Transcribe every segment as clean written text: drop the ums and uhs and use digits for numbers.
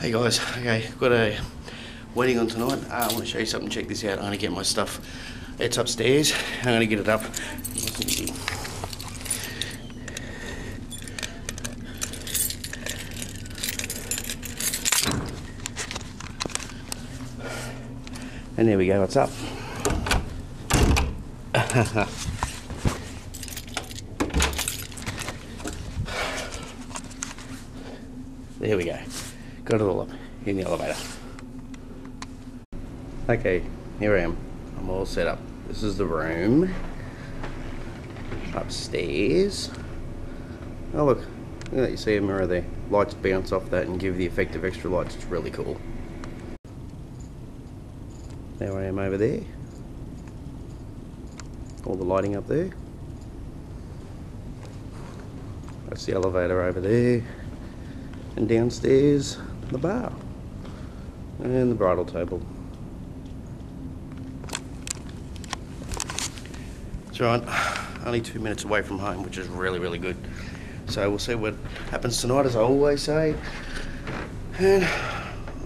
Hey guys, okay, got a wedding on tonight. I want to show you something. Check this out. I'm going to get my stuff. It's upstairs. I'm going to get it up. And there we go, it's up. There we go. Got it all up in the elevator. Okay, here I am. I'm all set up. This is the room. Upstairs. Oh look, you see a mirror there. Lights bounce off that and give the effect of extra lights. It's really cool. There I am over there. All the lighting up there. That's the elevator over there. And downstairs, the bar. And the bridal table. That's right, only 2 minutes away from home, which is really, really good. So we'll see what happens tonight, as I always say. And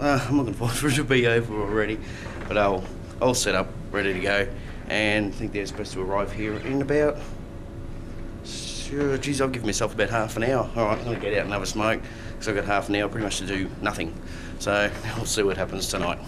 I'm looking forward for it to be over already. But I'll set up, ready to go. And I think they're supposed to arrive here in about, geez, I'll give myself about half an hour. All right, I'm gonna get out and have a smoke, because I've got half an hour pretty much to do nothing. So we'll see what happens tonight.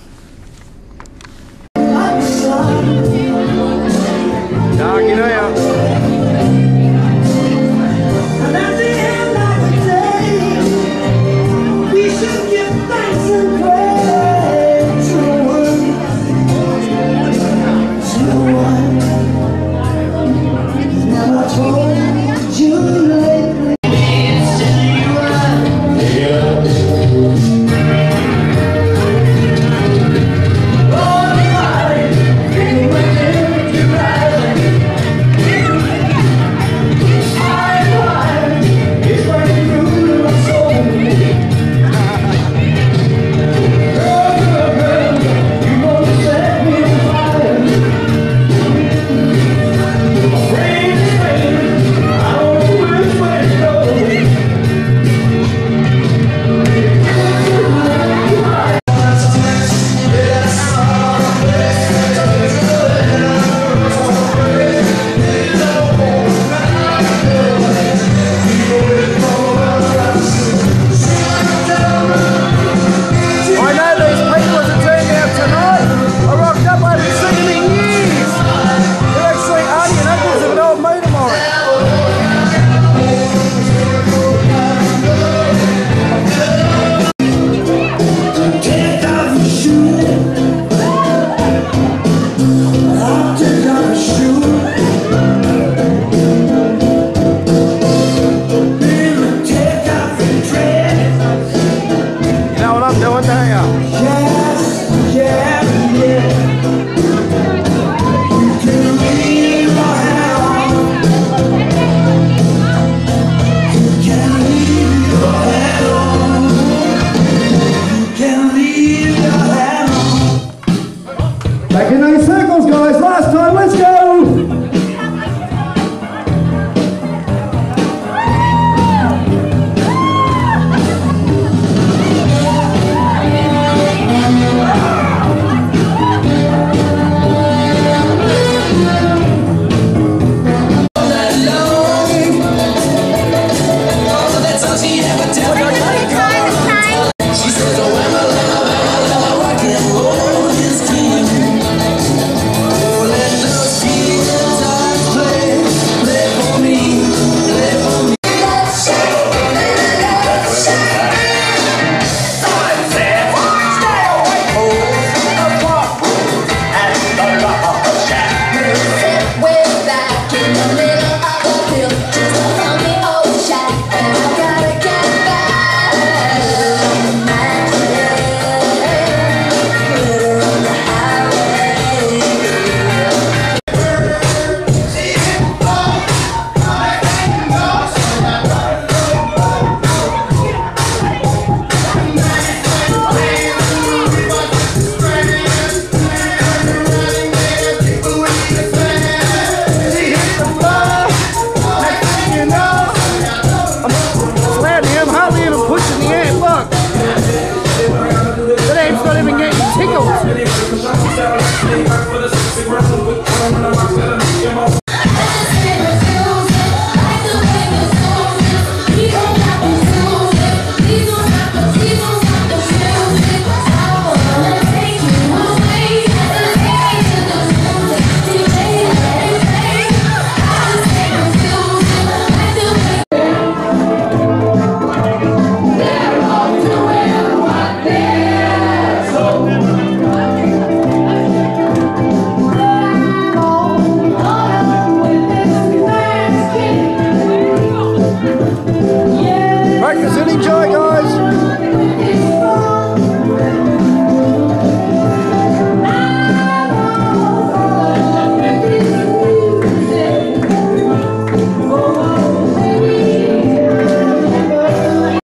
Cheers and enjoy, guys.